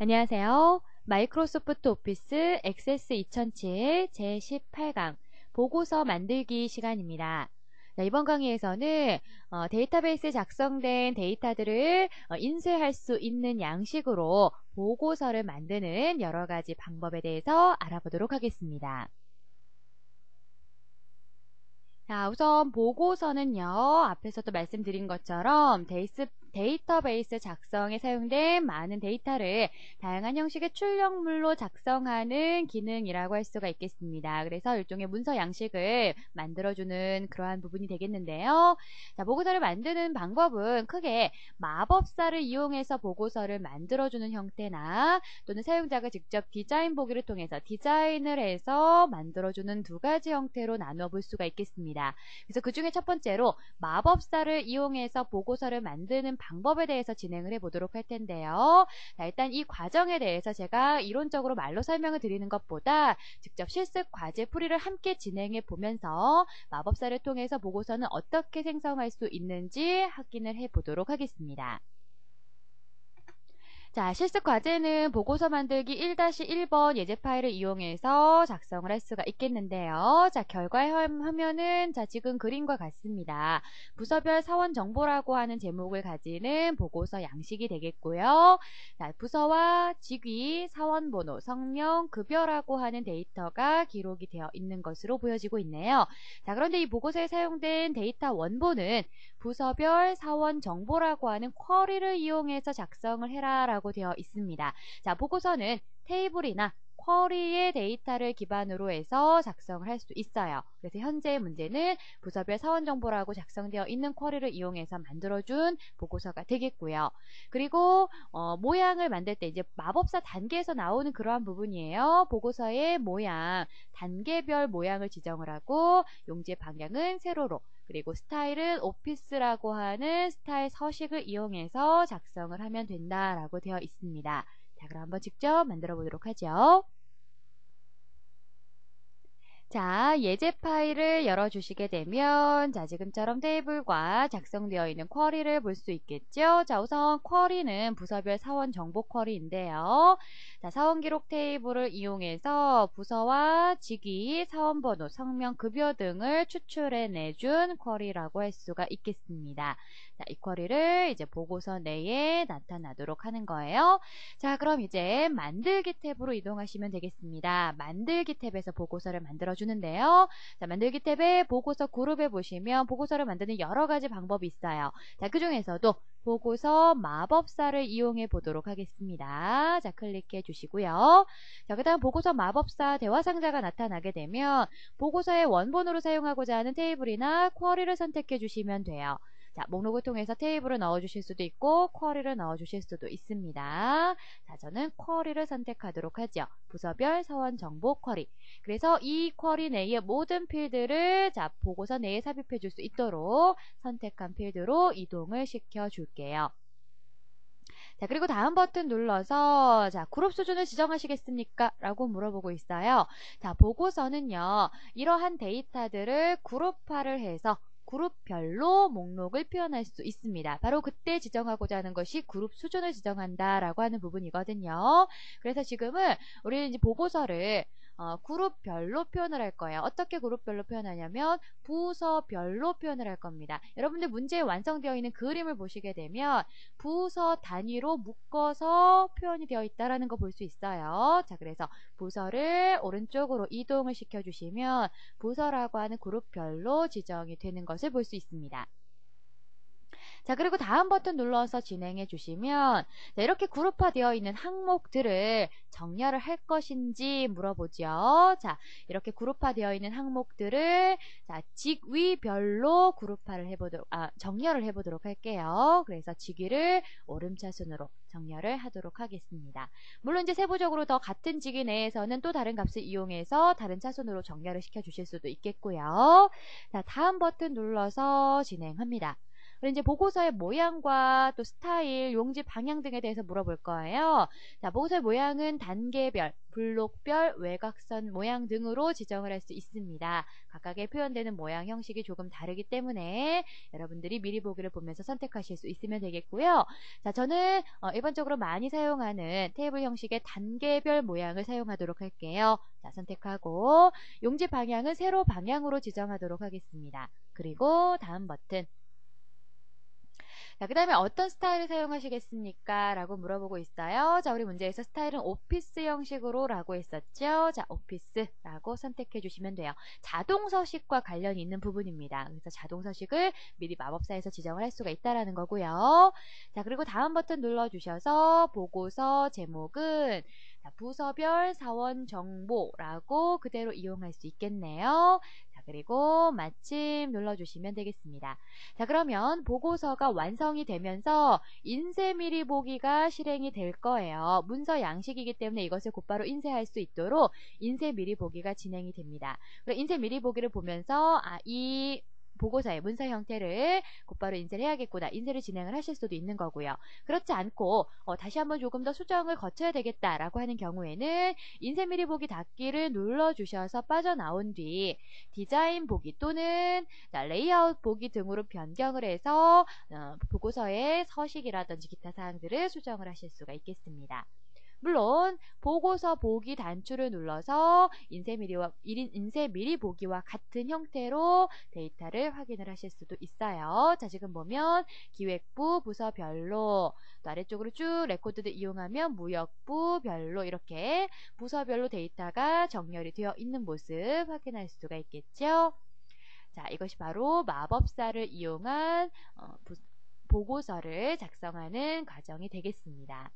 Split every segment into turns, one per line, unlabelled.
안녕하세요. 마이크로소프트 오피스 액세스 2007 제18강 보고서 만들기 시간입니다. 이번 강의에서는 데이터베이스에 작성된 데이터들을 인쇄할 수 있는 양식으로 보고서를 만드는 여러 가지 방법에 대해서 알아보도록 하겠습니다. 자, 우선 보고서는요, 앞에서도 말씀드린 것처럼 데이터베이스 작성에 사용된 많은 데이터를 다양한 형식의 출력물로 작성하는 기능이라고 할 수가 있겠습니다. 그래서 일종의 문서 양식을 만들어주는 그러한 부분이 되겠는데요. 자, 보고서를 만드는 방법은 크게 마법사를 이용해서 보고서를 만들어주는 형태나 또는 사용자가 직접 디자인 보기를 통해서 디자인을 해서 만들어주는 두 가지 형태로 나눠 볼 수가 있겠습니다. 그래서 그 중에 첫 번째로 마법사를 이용해서 보고서를 만드는 방법에 대해서 진행을 해보도록 할 텐데요. 자, 일단 이 과정에 대해서 제가 이론적으로 말로 설명을 드리는 것보다 직접 실습 과제 풀이를 함께 진행해 보면서 마법사를 통해서 보고서는 어떻게 생성할 수 있는지 확인을 해보도록 하겠습니다. 자, 실습 과제는 보고서 만들기 1-1번 예제 파일을 이용해서 작성을 할 수가 있겠는데요. 자, 결과 화면은 자, 지금 그림과 같습니다. 부서별 사원 정보라고 하는 제목을 가지는 보고서 양식이 되겠고요. 자, 부서와 직위, 사원 번호, 성명, 급여라고 하는 데이터가 기록이 되어 있는 것으로 보여지고 있네요. 자, 그런데 이 보고서에 사용된 데이터 원본은 부서별 사원 정보라고 하는 쿼리를 이용해서 작성을 해라 라고 되어 있습니다. 자, 보고서는 테이블이나 쿼리의 데이터를 기반으로 해서 작성을 할 수 있어요. 그래서 현재의 문제는 부서별 사원 정보라고 작성되어 있는 쿼리를 이용해서 만들어준 보고서가 되겠고요. 그리고 모양을 만들 때 이제 마법사 단계에서 나오는 그러한 부분이에요. 보고서의 모양, 단계별 모양을 지정을 하고 용지의 방향은 세로로, 그리고 스타일은 오피스라고 하는 스타일 서식을 이용해서 작성을 하면 된다라고 되어 있습니다. 자, 그럼 한번 직접 만들어 보도록 하죠. 자, 예제 파일을 열어주시게 되면 자, 지금처럼 테이블과 작성되어 있는 쿼리를 볼 수 있겠죠. 자, 우선 쿼리는 부서별 사원 정보 쿼리인데요. 자, 사원 기록 테이블을 이용해서 부서와 직위, 사원 번호, 성명, 급여 등을 추출해 내준 쿼리라고 할 수가 있겠습니다. 자, 이 쿼리를 이제 보고서 내에 나타나도록 하는 거예요. 자, 그럼 이제 만들기 탭으로 이동하시면 되겠습니다. 만들기 탭에서 보고서를 만들어 주는데요. 자, 만들기 탭에 보고서 그룹에 보시면 보고서를 만드는 여러 가지 방법이 있어요. 자, 그 중에서도 보고서 마법사를 이용해 보도록 하겠습니다. 자, 클릭해 주시고요. 자, 그 다음 보고서 마법사 대화 상자가 나타나게 되면 보고서의 원본으로 사용하고자 하는 테이블이나 쿼리를 선택해 주시면 돼요. 자, 목록을 통해서 테이블을 넣어주실 수도 있고 쿼리를 넣어주실 수도 있습니다. 자, 저는 쿼리를 선택하도록 하죠. 부서별 사원 정보 쿼리. 그래서 이 쿼리 내의 모든 필드를 자, 보고서 내에 삽입해 줄 수 있도록 선택한 필드로 이동을 시켜 줄게요. 자, 그리고 다음 버튼 눌러서 자, 그룹 수준을 지정하시겠습니까? 라고 물어보고 있어요. 자, 보고서는요, 이러한 데이터들을 그룹화를 해서 그룹별로 목록을 표현할 수 있습니다. 바로 그때 지정하고자 하는 것이 그룹 수준을 지정한다라고 하는 부분이거든요. 그래서 지금은 우리는 이제 보고서를 그룹별로 표현을 할 거예요. 어떻게 그룹별로 표현하냐면 부서별로 표현을 할 겁니다. 여러분들 문제에 완성되어 있는 그림을 보시게 되면 부서 단위로 묶어서 표현이 되어 있다는 거 볼 수 있어요. 자, 그래서 부서를 오른쪽으로 이동을 시켜주시면 부서라고 하는 그룹별로 지정이 되는 것을 볼 수 있습니다. 자, 그리고 다음 버튼 눌러서 진행해 주시면 자, 이렇게 그룹화되어 있는 항목들을 정렬을 할 것인지 물어보죠. 자, 이렇게 그룹화되어 있는 항목들을 자, 직위별로 정렬을 해보도록 할게요. 그래서 직위를 오름차순으로 정렬을 하도록 하겠습니다. 물론 이제 세부적으로 더 같은 직위 내에서는 또 다른 값을 이용해서 다른 차순으로 정렬을 시켜 주실 수도 있겠고요. 자, 다음 버튼 눌러서 진행합니다. 그리고 이제 보고서의 모양과 또 스타일, 용지 방향 등에 대해서 물어볼 거예요. 자, 보고서의 모양은 단계별, 블록별, 외곽선 모양 등으로 지정을 할 수 있습니다. 각각의 표현되는 모양 형식이 조금 다르기 때문에 여러분들이 미리 보기를 보면서 선택하실 수 있으면 되겠고요. 자, 저는 일반적으로 많이 사용하는 테이블 형식의 단계별 모양을 사용하도록 할게요. 자, 선택하고 용지 방향은 세로 방향으로 지정하도록 하겠습니다. 그리고 다음 버튼. 자, 그 다음에 어떤 스타일을 사용하시겠습니까? 라고 물어보고 있어요. 자, 우리 문제에서 스타일은 오피스 형식으로 라고 했었죠. 자, 오피스라고 선택해 주시면 돼요. 자동 서식과 관련이 있는 부분입니다. 그래서 자동 서식을 미리 마법사에서 지정을 할 수가 있다라는 거고요. 자, 그리고 다음 버튼 눌러주셔서 보고서 제목은 자, 부서별 사원 정보라고 그대로 이용할 수 있겠네요. 자, 그리고 마침 눌러주시면 되겠습니다. 자, 그러면 보고서가 완성이 되면서 인쇄 미리 보기가 실행이 될 거예요. 문서 양식이기 때문에 이것을 곧바로 인쇄할 수 있도록 인쇄 미리 보기가 진행이 됩니다. 그리고 인쇄 미리 보기를 보면서 이 보고서의 문서 형태를 곧바로 인쇄를 해야겠구나, 인쇄를 진행을 하실 수도 있는 거고요. 그렇지 않고 다시 한번 조금 더 수정을 거쳐야 되겠다라고 하는 경우에는 인쇄 미리 보기 닫기를 눌러주셔서 빠져나온 뒤 디자인 보기 또는 레이아웃 보기 등으로 변경을 해서 보고서의 서식이라든지 기타 사항들을 수정을 하실 수가 있겠습니다. 물론 보고서 보기 단추를 눌러서 인쇄 미리 보기와 같은 형태로 데이터를 확인을 하실 수도 있어요. 자, 지금 보면 기획부 부서별로, 또 아래쪽으로 쭉 레코드를 이용하면 무역부 별로 이렇게 부서별로 데이터가 정렬이 되어 있는 모습 확인할 수가 있겠죠. 자, 이것이 바로 마법사를 이용한 보고서를 작성하는 과정이 되겠습니다.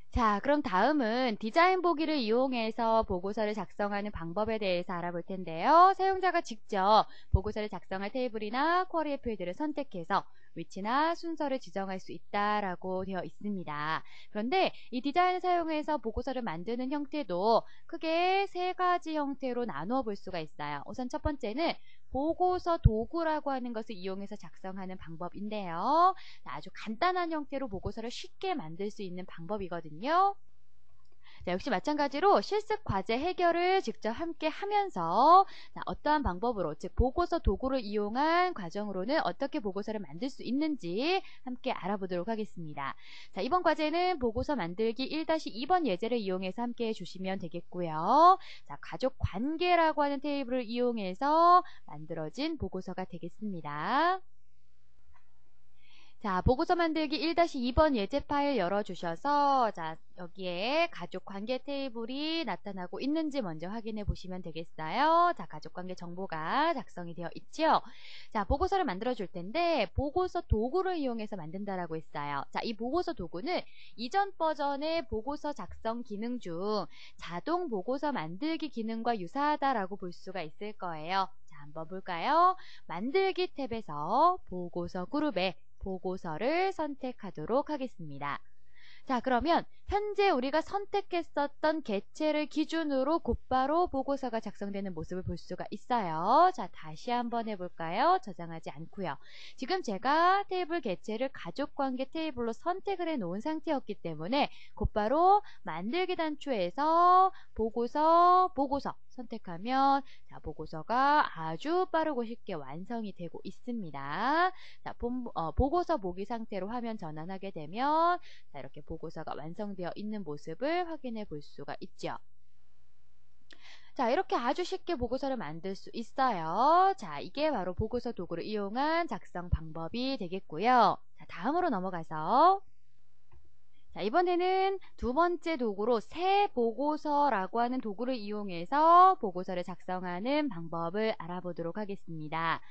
자, 그럼 다음은 디자인 보기를 이용해서 보고서를 작성하는 방법에 대해서 알아볼 텐데요. 사용자가 직접 보고서를 작성할 테이블이나 쿼리의 필드를 선택해서 위치나 순서를 지정할 수 있다라고 되어 있습니다. 그런데 이 디자인을 사용해서 보고서를 만드는 형태도 크게 세 가지 형태로 나누어 볼 수가 있어요. 우선 첫 번째는 보고서 도구라고 하는 것을 이용해서 작성하는 방법인데요. 아주 간단한 형태로 보고서를 쉽게 만들 수 있는 방법이거든요. 자, 역시 마찬가지로 실습 과제 해결을 직접 함께 하면서 어떠한 방법으로, 즉 보고서 도구를 이용한 과정으로는 어떻게 보고서를 만들 수 있는지 함께 알아보도록 하겠습니다. 자, 이번 과제는 보고서 만들기 1-2번 예제를 이용해서 함께 해주시면 되겠고요. 자, 가족 관계라고 하는 테이블을 이용해서 만들어진 보고서가 되겠습니다. 자, 보고서 만들기 1-2번 예제 파일 열어주셔서 자, 여기에 가족관계 테이블이 나타나고 있는지 먼저 확인해 보시면 되겠어요. 자, 가족관계 정보가 작성이 되어 있죠. 자, 보고서를 만들어 줄 텐데 보고서 도구를 이용해서 만든다라고 했어요. 자, 이 보고서 도구는 이전 버전의 보고서 작성 기능 중 자동 보고서 만들기 기능과 유사하다라고 볼 수가 있을 거예요. 자, 한번 볼까요? 만들기 탭에서 보고서 그룹에 보고서를 선택하도록 하겠습니다. 자, 그러면 현재 우리가 선택했었던 개체를 기준으로 곧바로 보고서가 작성되는 모습을 볼 수가 있어요. 자, 다시 한번 해볼까요? 저장하지 않고요. 지금 제가 테이블 개체를 가족관계 테이블로 선택을 해놓은 상태였기 때문에 곧바로 만들기 단추에서 보고서 선택하면 자, 보고서가 아주 빠르고 쉽게 완성이 되고 있습니다. 자, 보고서 보기 상태로 화면 전환하게 되면 자, 이렇게 보고서가 완성되어 있는 모습을 확인해 볼 수가 있죠. 자, 이렇게 아주 쉽게 보고서를 만들 수 있어요. 자, 이게 바로 보고서 도구를 이용한 작성 방법이 되겠고요. 자, 다음으로 넘어가서 자, 이번에는 두 번째 도구로 새 보고서라고 하는 도구를 이용해서 보고서를 작성하는 방법을 알아보도록 하겠습니다.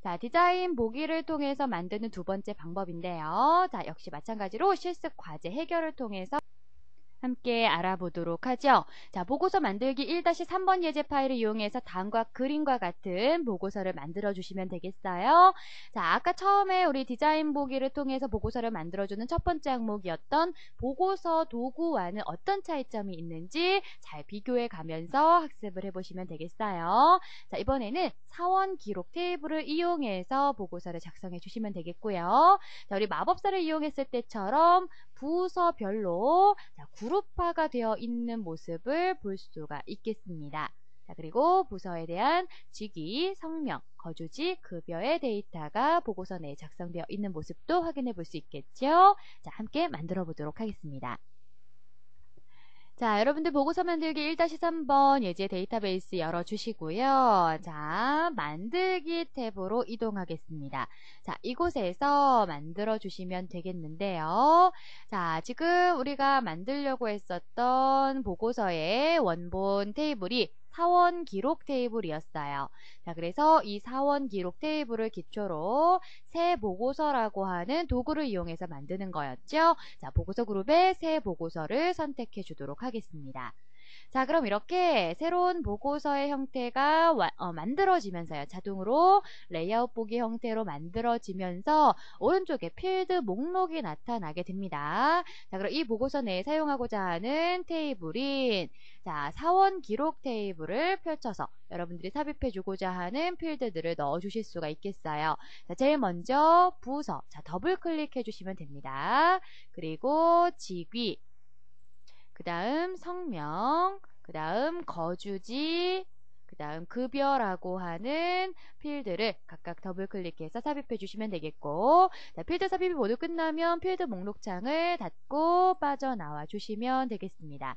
자, 디자인 보기를 통해서 만드는 두 번째 방법인데요. 자, 역시 마찬가지로 실습 과제 해결을 통해서 함께 알아보도록 하죠. 자, 보고서 만들기 1-3번 예제 파일을 이용해서 다음과 그림과 같은 보고서를 만들어 주시면 되겠어요. 자, 아까 처음에 우리 디자인 보기를 통해서 보고서를 만들어주는 첫 번째 항목이었던 보고서 도구와는 어떤 차이점이 있는지 잘 비교해 가면서 학습을 해보시면 되겠어요. 자, 이번에는 사원 기록 테이블을 이용해서 보고서를 작성해 주시면 되겠고요. 자, 우리 마법사를 이용했을 때처럼 부서별로 그룹화가 되어 있는 모습을 볼 수가 있겠습니다. 자, 그리고 부서에 대한 직위, 성명, 거주지, 급여의 데이터가 보고서 내에 작성되어 있는 모습도 확인해 볼 수 있겠죠. 자, 함께 만들어 보도록 하겠습니다. 자, 여러분들 보고서 만들기 1-3번 예제 데이터베이스 열어주시고요. 자, 만들기 탭으로 이동하겠습니다. 자, 이곳에서 만들어 주시면 되겠는데요. 자, 지금 우리가 만들려고 했었던 보고서의 원본 테이블이 사원 기록 테이블이었어요. 자, 그래서 이 사원 기록 테이블을 기초로 새 보고서라고 하는 도구를 이용해서 만드는 거였죠. 자, 보고서 그룹에 새 보고서를 선택해 주도록 하겠습니다. 자, 그럼 이렇게 새로운 보고서의 형태가 만들어지면서요. 자동으로 레이아웃 보기 형태로 만들어지면서 오른쪽에 필드 목록이 나타나게 됩니다. 자, 그럼 이 보고서 내에 사용하고자 하는 테이블인 자, 사원 기록 테이블을 펼쳐서 여러분들이 삽입해 주고자 하는 필드들을 넣어 주실 수가 있겠어요. 자, 제일 먼저 부서. 자, 더블 클릭해 주시면 됩니다. 그리고 직위, 그 다음 성명, 그 다음 거주지, 그 다음 급여라고 하는 필드를 각각 더블 클릭해서 삽입해 주시면 되겠고, 자, 필드 삽입이 모두 끝나면 필드 목록창을 닫고 빠져나와 주시면 되겠습니다.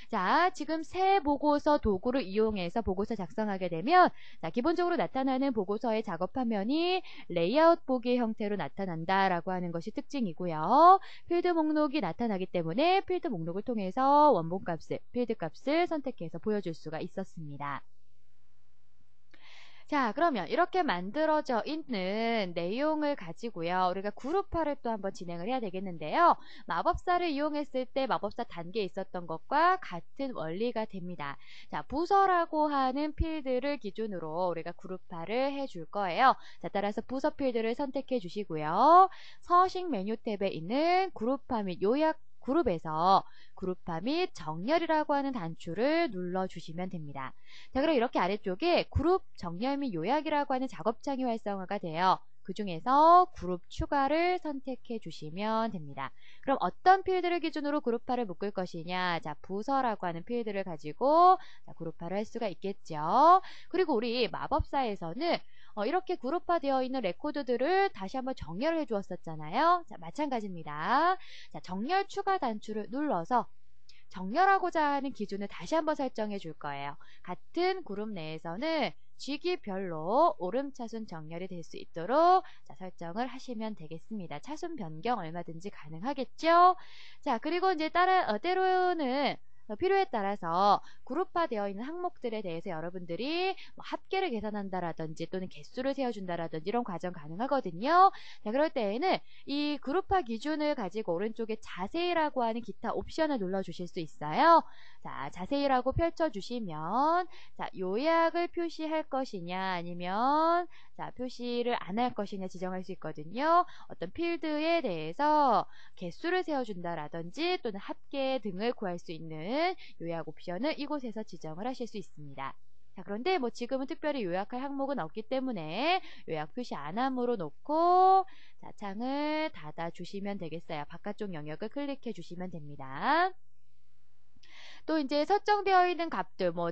자, 지금 새 보고서 도구를 이용해서 보고서 작성하게 되면 자, 기본적으로 나타나는 보고서의 작업 화면이 레이아웃 보기 형태로 나타난다라고 하는 것이 특징이고요. 필드 목록이 나타나기 때문에 필드 목록을 통해서 원본 값을, 필드 값을 선택해서 보여줄 수가 있었습니다. 자, 그러면 이렇게 만들어져 있는 내용을 가지고요. 우리가 그룹화를 또 한번 진행을 해야 되겠는데요. 마법사를 이용했을 때 마법사 단계에 있었던 것과 같은 원리가 됩니다. 자, 부서라고 하는 필드를 기준으로 우리가 그룹화를 해줄 거예요. 자, 따라서 부서 필드를 선택해 주시고요. 서식 메뉴 탭에 있는 그룹화 및 요약 그룹에서 그룹화 및 정렬이라고 하는 단추를 눌러주시면 됩니다. 자, 그럼 이렇게 아래쪽에 그룹 정렬 및 요약이라고 하는 작업창이 활성화가 돼요. 그 중에서 그룹 추가를 선택해 주시면 됩니다. 그럼 어떤 필드를 기준으로 그룹화를 묶을 것이냐? 자, 부서라고 하는 필드를 가지고 그룹화를 할 수가 있겠죠. 그리고 우리 마법사에서는 이렇게 그룹화되어 있는 레코드들을 다시 한번 정렬을 해 주었었잖아요. 자, 마찬가지입니다. 자, 정렬 추가 단추를 눌러서 정렬하고자 하는 기준을 다시 한번 설정해 줄 거예요. 같은 그룹 내에서는 직위별로 오름차순 정렬이 될 수 있도록 자, 설정을 하시면 되겠습니다. 차순 변경 얼마든지 가능하겠죠? 자, 그리고 이제 때로는 필요에 따라서 그룹화되어 있는 항목들에 대해서 여러분들이 뭐 합계를 계산한다라든지 또는 개수를 세워준다라든지 이런 과정 가능하거든요. 자, 그럴 때에는 이 그룹화 기준을 가지고 오른쪽에 자세히라고 하는 기타 옵션을 눌러주실 수 있어요. 자, 자세히라고 펼쳐주시면 자, 요약을 표시할 것이냐 아니면 자, 표시를 안 할 것이냐 지정할 수 있거든요. 어떤 필드에 대해서 개수를 세워준다라든지 또는 합계 등을 구할 수 있는 요약 옵션을 이곳에서 지정을 하실 수 있습니다. 자, 그런데 뭐 지금은 특별히 요약할 항목은 없기 때문에 요약 표시 안 함으로 놓고 자, 창을 닫아 주시면 되겠어요. 바깥쪽 영역을 클릭해 주시면 됩니다. 또 이제 설정되어 있는 값들, 뭐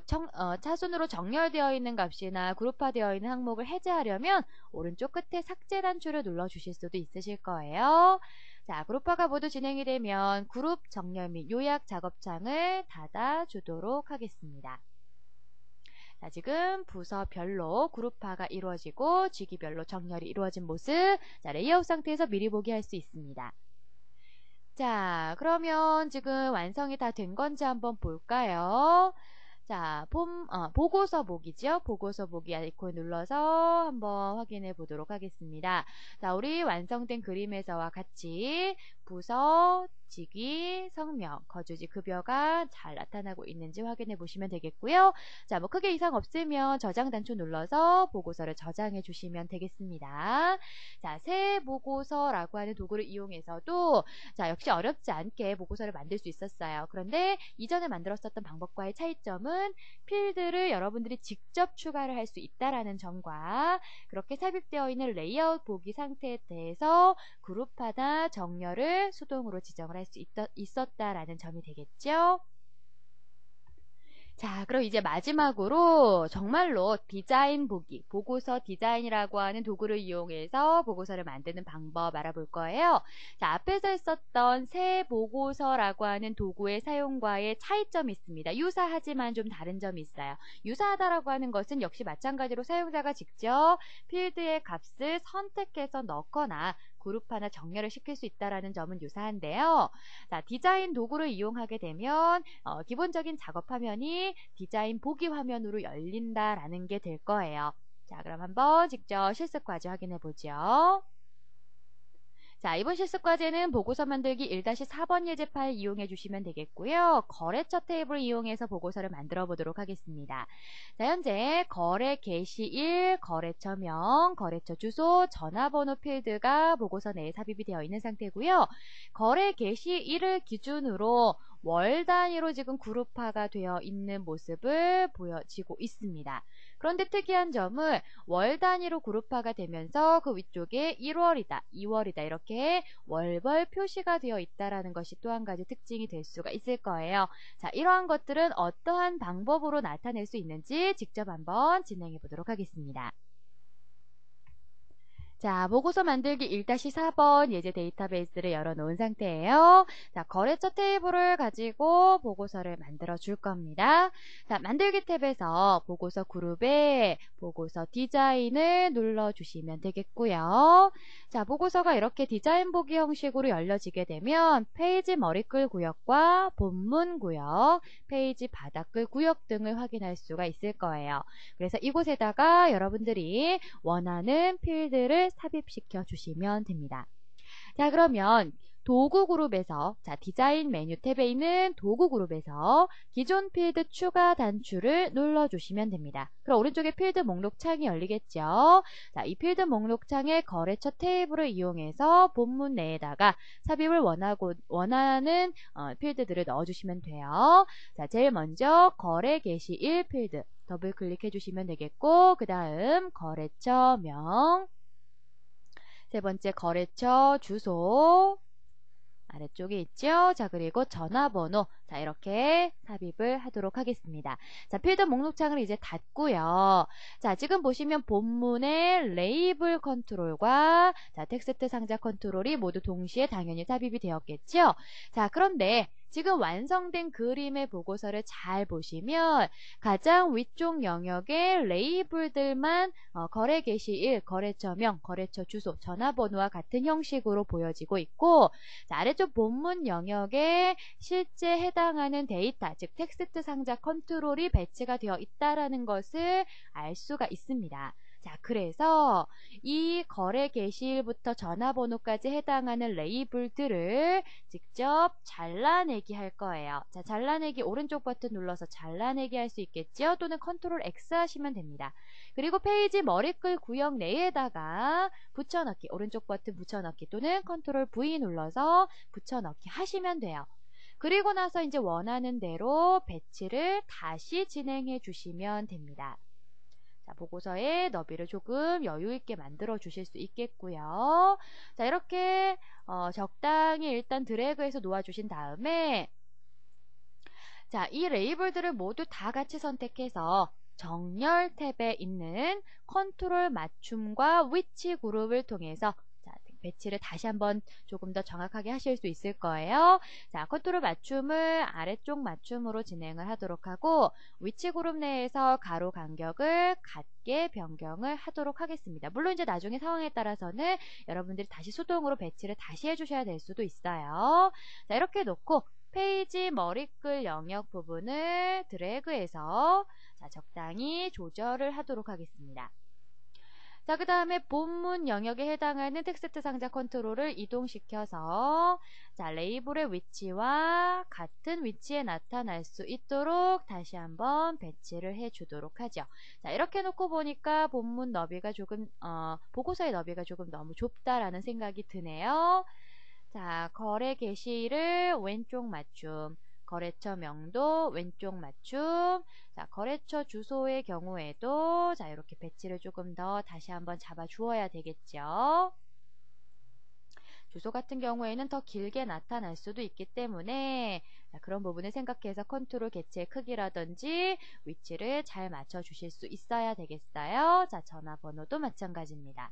차순으로 정렬되어 있는 값이나 그룹화되어 있는 항목을 해제하려면 오른쪽 끝에 삭제 단추를 눌러 주실 수도 있으실 거예요. 자, 그룹화가 모두 진행이 되면 그룹 정렬 및 요약 작업창을 닫아 주도록 하겠습니다. 자, 지금 부서별로 그룹화가 이루어지고 직위별로 정렬이 이루어진 모습, 자, 레이아웃 상태에서 미리 보기 할 수 있습니다. 자, 그러면 지금 완성이 다 된 건지 한번 볼까요? 자, 보고서 보기죠. 보고서 보기 아이콘 눌러서 한번 확인해 보도록 하겠습니다. 자, 우리 완성된 그림에서와 같이 부서, 직위, 성명, 거주지, 급여가 잘 나타나고 있는지 확인해 보시면 되겠고요. 자, 뭐 크게 이상 없으면 저장 단추 눌러서 보고서를 저장해 주시면 되겠습니다. 자, 새 보고서라고 하는 도구를 이용해서도 자, 역시 어렵지 않게 보고서를 만들 수 있었어요. 그런데 이전에 만들었었던 방법과의 차이점은 필드를 여러분들이 직접 추가를 할 수 있다라는 점과 그렇게 삽입되어 있는 레이아웃 보기 상태에 대해서 그룹화나 정렬을 수동으로 지정을 할 수 있었다라는 점이 되겠죠. 자, 그럼 이제 마지막으로 정말로 디자인 보기, 보고서 디자인이라고 하는 도구를 이용해서 보고서를 만드는 방법 알아볼 거예요. 자, 앞에서 했었던 새 보고서라고 하는 도구의 사용과의 차이점이 있습니다. 유사하지만 좀 다른 점이 있어요. 유사하다라고 하는 것은 역시 마찬가지로 사용자가 직접 필드의 값을 선택해서 넣거나 그룹화나 정렬을 시킬 수 있다는 점은 유사한데요. 자, 디자인 도구를 이용하게 되면 기본적인 작업 화면이 디자인 보기 화면으로 열린다라는 게 될 거예요. 자, 그럼 한번 직접 실습 과제 확인해 보죠. 자, 이번 실습 과제는 보고서 만들기 1-4번 예제 파일 이용해 주시면 되겠고요. 거래처 테이블을 이용해서 보고서를 만들어 보도록 하겠습니다. 자, 현재 거래 게시일, 거래처명, 거래처 주소, 전화번호 필드가 보고서 내에 삽입이 되어 있는 상태고요. 거래 게시일을 기준으로 월 단위로 지금 그룹화가 되어 있는 모습을 보여지고 있습니다. 그런데 특이한 점은 월 단위로 그룹화가 되면서 그 위쪽에 1월이다, 2월이다 이렇게 월별 표시가 되어 있다는 것이 또 한 가지 특징이 될 수가 있을 거예요. 자, 이러한 것들은 어떠한 방법으로 나타낼 수 있는지 직접 한번 진행해 보도록 하겠습니다. 자, 보고서 만들기 1-4번 예제 데이터베이스를 열어놓은 상태예요. 자, 거래처 테이블을 가지고 보고서를 만들어 줄 겁니다. 자, 만들기 탭에서 보고서 그룹에 보고서 디자인을 눌러주시면 되겠고요. 자, 보고서가 이렇게 디자인 보기 형식으로 열려지게 되면 페이지 머리글 구역과 본문 구역, 페이지 바닥글 구역 등을 확인할 수가 있을 거예요. 그래서 이곳에다가 여러분들이 원하는 필드를 삽입시켜 주시면 됩니다. 자, 그러면 도구 그룹에서 자, 디자인 메뉴 탭에 있는 도구 그룹에서 기존 필드 추가 단추를 눌러주시면 됩니다. 그럼 오른쪽에 필드 목록 창이 열리겠죠. 자, 이 필드 목록 창에 거래처 테이블을 이용해서 본문 내에다가 삽입을 원하는 필드들을 넣어주시면 돼요. 자, 제일 먼저 거래 게시일 필드 더블 클릭해 주시면 되겠고, 그 다음 거래처명, 세 번째 거래처 주소 아래쪽에 있죠. 자, 그리고 전화번호. 자, 이렇게 삽입을 하도록 하겠습니다. 자, 필드 목록창을 이제 닫고요. 자, 지금 보시면 본문의 레이블 컨트롤과 자, 텍스트 상자 컨트롤이 모두 동시에 당연히 삽입이 되었겠죠. 자, 그런데 지금 완성된 그림의 보고서를 잘 보시면 가장 위쪽 영역에 레이블들만 거래 게시일, 거래처명, 거래처 주소, 전화번호와 같은 형식으로 보여지고 있고, 자, 아래쪽 본문 영역에 실제 해당하는 데이터, 즉 텍스트 상자 컨트롤이 배치가 되어 있다는 것을 알 수가 있습니다. 자, 그래서 이 거래 게시일부터 전화번호까지 해당하는 레이블들을 직접 잘라내기 할 거예요. 자, 잘라내기 오른쪽 버튼 눌러서 잘라내기 할 수 있겠죠? 또는 컨트롤 X 하시면 됩니다. 그리고 페이지 머리글 구역 내에다가 붙여넣기, 오른쪽 버튼 붙여넣기 또는 컨트롤 V 눌러서 붙여넣기 하시면 돼요. 그리고 나서 이제 원하는 대로 배치를 다시 진행해 주시면 됩니다. 자, 보고서의 너비를 조금 여유있게 만들어 주실 수 있겠고요. 자, 이렇게 적당히 일단 드래그해서 놓아 주신 다음에 자, 이 레이블들을 모두 다 같이 선택해서 정렬 탭에 있는 컨트롤 맞춤과 위치 그룹을 통해서 자, 배치를 다시 한번 조금 더 정확하게 하실 수 있을 거예요. 자, 컨트롤 맞춤을 아래쪽 맞춤으로 진행을 하도록 하고 위치 그룹 내에서 가로 간격을 같게 변경을 하도록 하겠습니다. 물론 이제 나중에 상황에 따라서는 여러분들이 다시 수동으로 배치를 다시 해주셔야 될 수도 있어요. 자, 이렇게 놓고 페이지 머리글 영역 부분을 드래그해서 자, 적당히 조절을 하도록 하겠습니다. 자, 그 다음에 본문 영역에 해당하는 텍스트 상자 컨트롤을 이동시켜서 자, 레이블의 위치와 같은 위치에 나타날 수 있도록 다시 한번 배치를 해주도록 하죠. 자, 이렇게 놓고 보니까 본문 너비가 조금 보고서의 너비가 조금 너무 좁다라는 생각이 드네요. 자, 거래 게시일을 왼쪽 맞춤, 거래처 명도 왼쪽 맞춤. 자, 거래처 주소의 경우에도 자, 이렇게 배치를 조금 더 다시 한번 잡아 주어야 되겠죠. 주소 같은 경우에는 더 길게 나타날 수도 있기 때문에 자, 그런 부분을 생각해서 컨트롤 개체의 크기라든지 위치를 잘 맞춰 주실 수 있어야 되겠어요. 자, 전화번호도 마찬가지입니다.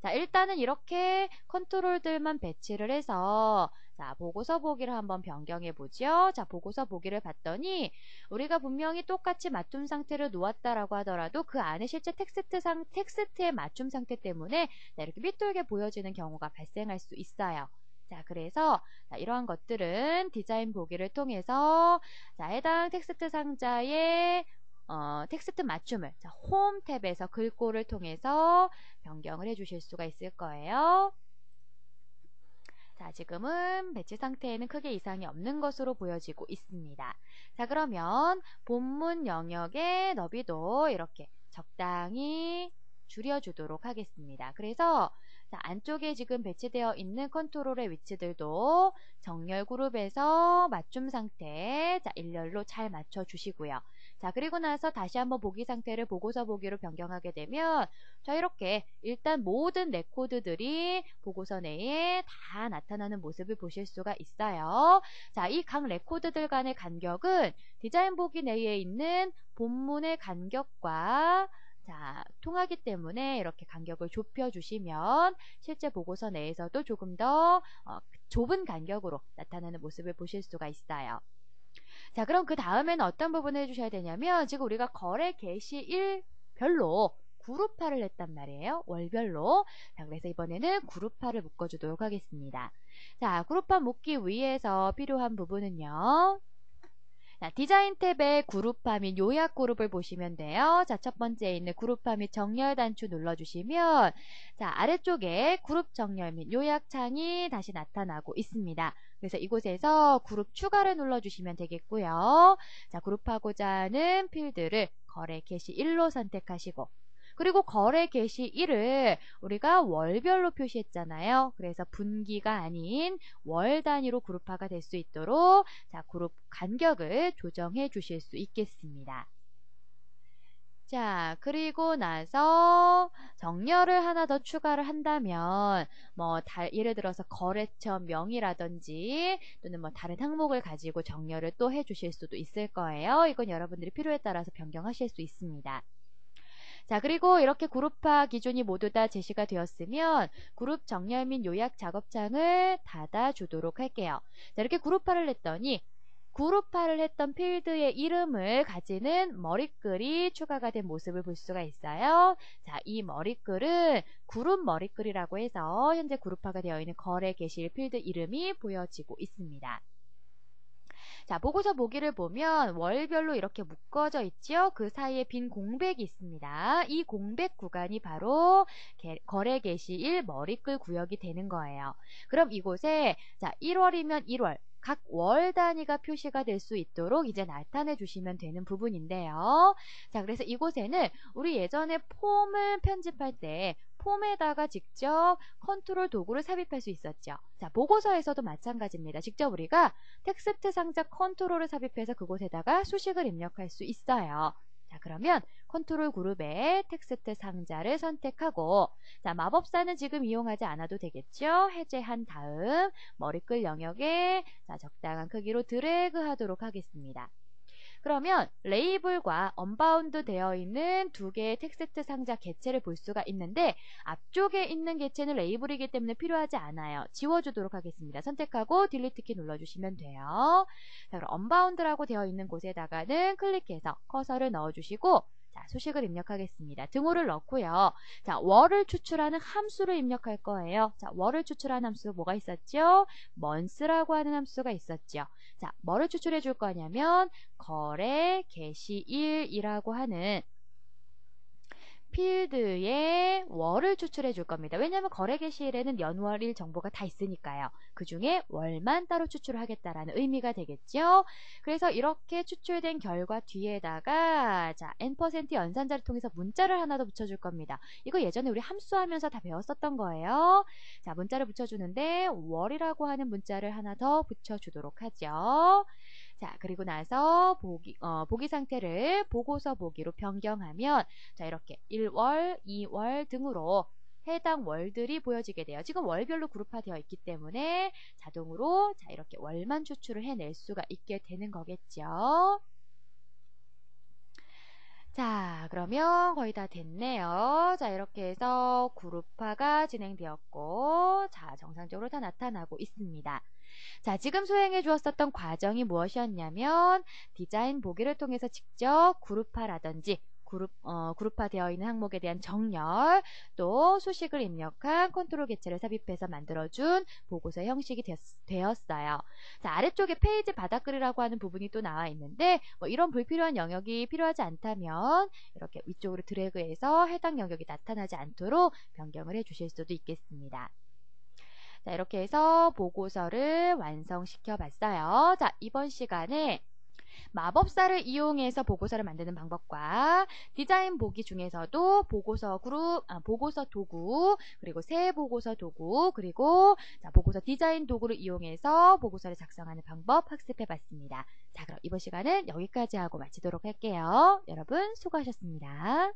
자, 일단은 이렇게 컨트롤들만 배치를 해서 자, 보고서 보기를 한번 변경해 보죠. 자, 보고서 보기를 봤더니 우리가 분명히 똑같이 맞춤 상태를 놓았다라고 하더라도 그 안에 실제 텍스트의 맞춤 상태 때문에 자, 이렇게 삐뚤게 보여지는 경우가 발생할 수 있어요. 자, 그래서 자, 이러한 것들은 디자인 보기를 통해서 자, 해당 텍스트 상자의 텍스트 맞춤을 자, 홈 탭에서 글꼴을 통해서 변경을 해주실 수가 있을 거예요. 자, 지금은 배치 상태에는 크게 이상이 없는 것으로 보여지고 있습니다. 자, 그러면 본문 영역의 너비도 이렇게 적당히 줄여주도록 하겠습니다. 그래서 자, 안쪽에 지금 배치되어 있는 컨트롤의 위치들도 정렬 그룹에서 맞춤 상태 자, 일렬로 잘 맞춰 주시고요. 자, 그리고 나서 다시 한번 보기 상태를 보고서 보기로 변경하게 되면 자, 이렇게 일단 모든 레코드들이 보고서 내에 다 나타나는 모습을 보실 수가 있어요. 자, 이 각 레코드들 간의 간격은 디자인 보기 내에 있는 본문의 간격과 자, 통하기 때문에 이렇게 간격을 좁혀주시면 실제 보고서 내에서도 조금 더 좁은 간격으로 나타나는 모습을 보실 수가 있어요. 자, 그럼 그 다음에는 어떤 부분을 해주셔야 되냐면 지금 우리가 거래 게시일별로 그룹화를 했단 말이에요. 월별로. 자, 그래서 이번에는 그룹화를 묶어주도록 하겠습니다. 자, 그룹화 묶기 위해서 필요한 부분은요. 자, 디자인 탭에 그룹화 및 요약 그룹을 보시면 돼요. 자, 첫 번째에 있는 그룹화 및 정렬 단추 눌러주시면 자, 아래쪽에 그룹 정렬 및 요약 창이 다시 나타나고 있습니다. 그래서 이곳에서 그룹 추가를 눌러주시면 되겠고요. 자, 그룹하고자 하는 필드를 거래 게시 1로 선택하시고 그리고 거래 게시 1을 우리가 월별로 표시했잖아요. 그래서 분기가 아닌 월 단위로 그룹화가 될 수 있도록 자, 그룹 간격을 조정해 주실 수 있겠습니다. 자, 그리고 나서 정렬을 하나 더 추가를 한다면 예를 들어서 거래처 명이라든지 또는 다른 항목을 가지고 정렬을 또 해주실 수도 있을 거예요. 이건 여러분들이 필요에 따라서 변경하실 수 있습니다. 자, 그리고 이렇게 그룹화 기준이 모두 다 제시가 되었으면 그룹 정렬 및 요약 작업창을 닫아주도록 할게요. 자, 이렇게 그룹화를 했더니 그룹화를 했던 필드의 이름을 가지는 머리글이 추가가 된 모습을 볼 수가 있어요. 자, 이 머리글은 그룹 머리글이라고 해서 현재 그룹화가 되어 있는 거래 게시일 필드 이름이 보여지고 있습니다. 자, 보고서 보기를 보면 월별로 이렇게 묶어져 있죠. 그 사이에 빈 공백이 있습니다. 이 공백 구간이 바로 거래 게시일 머리글 구역이 되는 거예요. 그럼 이곳에 자, 1월이면 1월 각 월 단위가 표시가 될 수 있도록 이제 나타내 주시면 되는 부분인데요. 자, 그래서 이곳에는 우리 예전에 폼을 편집할 때 폼에다가 직접 컨트롤 도구를 삽입할 수 있었죠. 자, 보고서에서도 마찬가지입니다. 직접 우리가 텍스트 상자 컨트롤을 삽입해서 그곳에다가 수식을 입력할 수 있어요. 자, 그러면 컨트롤 그룹에 텍스트 상자를 선택하고 자, 마법사는 지금 이용하지 않아도 되겠죠. 해제한 다음 머리글 영역에 자, 적당한 크기로 드래그 하도록 하겠습니다. 그러면 레이블과 언바운드 되어 있는 두 개의 텍스트 상자 개체를 볼 수가 있는데 앞쪽에 있는 개체는 레이블이기 때문에 필요하지 않아요. 지워주도록 하겠습니다. 선택하고 딜리트 키 눌러주시면 돼요. 자, 그럼 언바운드라고 되어 있는 곳에다가는 클릭해서 커서를 넣어주시고 자, 수식을 입력하겠습니다. 등호를 넣고요. 자, 월을 추출하는 함수를 입력할 거예요. 자, 월을 추출하는 함수 뭐가 있었죠? months라고 하는 함수가 있었죠. 자, 뭐를 추출해 줄 거냐면 거래 게시일이라고 하는 필드에 월을 추출해 줄 겁니다. 왜냐하면 거래 개시일에는 연월일 정보가 다 있으니까요. 그 중에 월만 따로 추출하겠다라는 의미가 되겠죠. 그래서 이렇게 추출된 결과 뒤에다가 자 n% 연산자를 통해서 문자를 하나 더 붙여줄 겁니다. 이거 예전에 우리 함수하면서 다 배웠었던 거예요. 자 문자를 붙여주는데 월이라고 하는 문자를 하나 더 붙여주도록 하죠. 자, 그리고 나서 보기 상태를 보고서 보기로 변경하면 자, 이렇게 1월, 2월 등으로 해당 월들이 보여지게 돼요. 지금 월별로 그룹화되어 있기 때문에 자동으로 자, 이렇게 월만 추출을 해낼 수가 있게 되는 거겠죠. 자, 그러면 거의 다 됐네요. 자, 이렇게 해서 그룹화가 진행되었고, 자, 정상적으로 다 나타나고 있습니다. 자, 지금 수행해 주었었던 과정이 무엇이었냐면 디자인 보기를 통해서 직접 그룹화라든지 그룹화되어 있는 항목에 대한 정렬, 또 수식을 입력한 컨트롤 개체를 삽입해서 만들어준 보고서 형식이 되었어요. 자, 아래쪽에 페이지 바닥글이라고 하는 부분이 또 나와 있는데 뭐 이런 불필요한 영역이 필요하지 않다면 이렇게 위쪽으로 드래그해서 해당 영역이 나타나지 않도록 변경을 해 주실 수도 있겠습니다. 자, 이렇게 해서 보고서를 완성시켜 봤어요. 자, 이번 시간에 마법사를 이용해서 보고서를 만드는 방법과 디자인 보기 중에서도 보고서 도구, 그리고 새 보고서 도구, 그리고 자, 보고서 디자인 도구를 이용해서 보고서를 작성하는 방법 학습해 봤습니다. 자, 그럼 이번 시간은 여기까지 하고 마치도록 할게요. 여러분 수고하셨습니다.